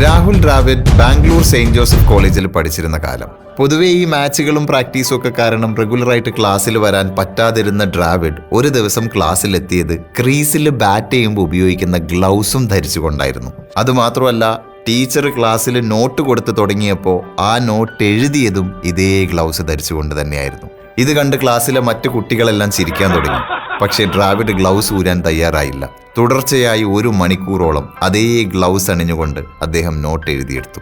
Rahul Dravid Bangalore Saint Joseph കോളേജിൽ പഠിച്ചിരുന്ന കാലം. പൊതുവെ ഈ മാച്ചുകളും പ്രാക്ടീസും ഒക്കെ കാരണം റെഗുലറായിട്ട് ക്ലാസ്സിൽ വരാൻ പറ്റാതിരുന്ന ദ്രാവിഡ് ഒരു ദിവസം ക്ലാസ്സിലെത്തിയത് ക്രീസിൽ ബാറ്റ് ചെയ്യുമ്പോൾ ഉപയോഗിക്കുന്ന ഗ്ലൗസും ധരിച്ചുകൊണ്ടായിരുന്നു. അതുമാത്രമല്ല, ടീച്ചർ ക്ലാസ്സിൽ നോട്ട് കൊടുത്ത് തുടങ്ങിയപ്പോൾ ആ നോട്ട് എഴുതിയതും ഇതേ ഗ്ലൗസ് ധരിച്ചുകൊണ്ട് തന്നെയായിരുന്നു. ഇത് കണ്ട് ക്ലാസ്സിലെ മറ്റു കുട്ടികളെല്ലാം ചിരിക്കാൻ തുടങ്ങി. പക്ഷേ ദ്രാവിഡ് ഗ്ലൗസ് ഊരാൻ തയ്യാറായില്ല. തുടർച്ചയായി 1 മണിക്കൂറോളം അതേ ഗ്ലൗസ് അണിഞ്ഞുകൊണ്ട് അദ്ദേഹം നോട്ട് എഴുതിയെടുത്തു.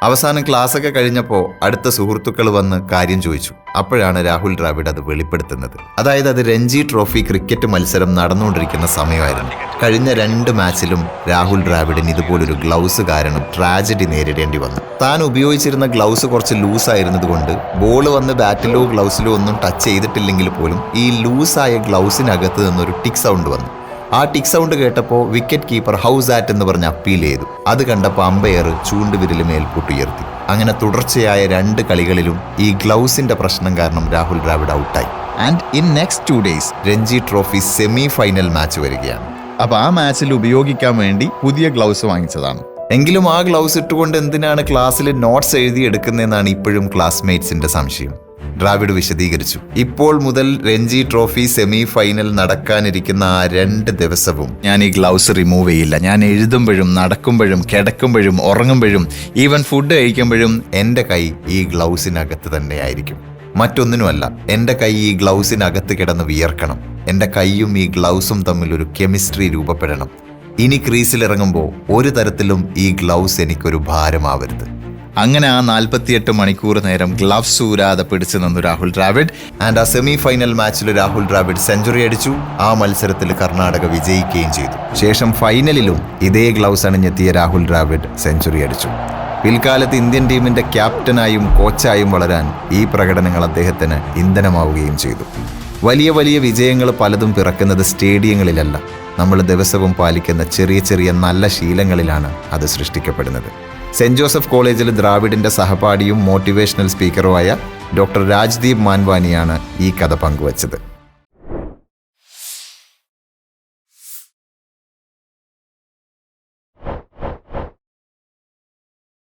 അവസാനം ക്ലാസ്സൊക്കെ കഴിഞ്ഞപ്പോൾ അടുത്ത സുഹൃത്തുക്കൾ വന്ന് കാര്യം ചോദിച്ചു. അപ്പോഴാണ് രാഹുൽ ദ്രാവിഡ് അത് വെളിപ്പെടുത്തുന്നത്. അതായത് അത് രഞ്ജി ട്രോഫി ക്രിക്കറ്റ് മത്സരം നടന്നുകൊണ്ടിരിക്കുന്ന സമയമായിരുന്നു. കഴിഞ്ഞ 2 മാച്ചിലും രാഹുൽ ദ്രാവിഡിന് ഇതുപോലൊരു ഗ്ലൗസ് കാരണം ട്രാജഡി നേരിടേണ്ടി വന്നു. താൻ ഉപയോഗിച്ചിരുന്ന ഗ്ലൗസ് കുറച്ച് ലൂസായിരുന്നത് കൊണ്ട് ബോൾ വന്ന് ബാറ്റിലോ ഗ്ലൗസിലോ ഒന്നും ടച്ച് ചെയ്തിട്ടില്ലെങ്കിൽ പോലും ഈ ലൂസായ ഗ്ലൗസിനകത്ത് നിന്നൊരു ടിക് സൗണ്ട് വന്നു. ആ ടിക് സൗണ്ട് കേട്ടപ്പോൾ വിക്കറ്റ് കീപ്പർ ഹൗസ് ആറ്റ് എന്ന് പറഞ്ഞ് അപ്പീൽ ചെയ്തു. അത് കണ്ടപ്പോൾ അമ്പയർ ചൂണ്ടുവിരൽ മേൽപോട്ടുയർത്തി. അങ്ങനെ തുടർച്ചയായ 2 കളികളിലും ഈ ഗ്ലൗസിന്റെ പ്രശ്നം കാരണം രാഹുൽ ദ്രാവിഡ് ഔട്ടായി. And in next 2 days Ranji trophy semi final match വരികയാണ്. അപ്പോൾ ആ മാച്ചിൽ ഉപയോഗിക്കാൻ വേണ്ടി പുതിയ ഗ്ലൗസ് വാങ്ങിച്ചതാണ്. എങ്കിലും ആ ഗ്ലൗസ് ഇട്ടുകൊണ്ട് എന്തിനാണ് ക്ലാസ്സിൽ നോട്ട്സ് എഴുതി എടുക്കുന്നതെന്നാണ് ഇപ്പോഴും ക്ലാസ്മേറ്റ്സിന്റെ സംശയം. ദ്രാവിഡ് വിശദീകരിച്ചു. ഇപ്പോൾ മുതൽ രഞ്ജി ട്രോഫി സെമി ഫൈനൽ നടക്കാനിരിക്കുന്ന ആ 2 ദിവസവും ഞാൻ ഈ ഗ്ലൗസ് റിമൂവ് ചെയ്യില്ല. ഞാൻ എഴുതുമ്പോഴും നടക്കുമ്പോഴും കിടക്കുമ്പോഴും ഉറങ്ങുമ്പോഴും ഈവൻ ഫുഡ് കഴിക്കുമ്പോഴും എൻ്റെ കൈ ഈ ഗ്ലൗസിനകത്ത് തന്നെയായിരിക്കും. മറ്റൊന്നിനുമല്ല, എൻ്റെ കൈ ഈ ഗ്ലൗസിനകത്ത് കിടന്ന് വിയർക്കണം. എൻ്റെ കൈയും ഈ ഗ്ലൗസും തമ്മിൽ ഒരു കെമിസ്ട്രി രൂപപ്പെടണം. ഇനി ക്രീസിലിറങ്ങുമ്പോൾ ഒരു തരത്തിലും ഈ ഗ്ലൗസ് എനിക്കൊരു ഭാരമാവരുത്. അങ്ങനെ ആ 48 മണിക്കൂർ നേരം ഗ്ലവ്സ് ഊരാതെ പിടിച്ചു നിന്നു രാഹുൽ ദ്രാവിഡ്. ആൻഡ് ആ സെമി ഫൈനൽ മാച്ചിൽ രാഹുൽ ദ്രാവിഡ് സെഞ്ചുറി അടിച്ചു. ആ മത്സരത്തിൽ കർണാടക വിജയിക്കുകയും ചെയ്തു. ശേഷം ഫൈനലിലും ഇതേ ഗ്ലൗസ് അണിഞ്ഞെത്തിയ രാഹുൽ ദ്രാവിഡ് സെഞ്ചുറി അടിച്ചു. പിൽക്കാലത്ത് ഇന്ത്യൻ ടീമിന്റെ ക്യാപ്റ്റനായും കോച്ചായും വളരാൻ ഈ പ്രകടനങ്ങൾ അദ്ദേഹത്തിന് ഇന്ധനമാവുകയും ചെയ്തു. വലിയ വലിയ വിജയങ്ങൾ പലതും പിറക്കുന്നത് സ്റ്റേഡിയങ്ങളിലല്ല, നമ്മൾ ദിവസവും പാലിക്കുന്ന ചെറിയ ചെറിയ നല്ല ശീലങ്ങളിലാണ് അത് സൃഷ്ടിക്കപ്പെടുന്നത്. സെന്റ് ജോസഫ് കോളേജിൽ ദ്രാവിഡിന്റെ സഹപാഠിയും മോട്ടിവേഷണൽ സ്പീക്കറുമായ ഡോക്ടർ രാജ്ദീപ് മാൻവാനിയാണ് ഈ കഥ പങ്കുവച്ചത്.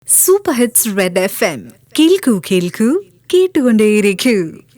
സൂപ്പർ ഹിറ്റ്സ് റെഡ് FM കേൾക്കൂ കേൾക്കൂ കേട്ടുകൊണ്ടേയിരിക്കൂ.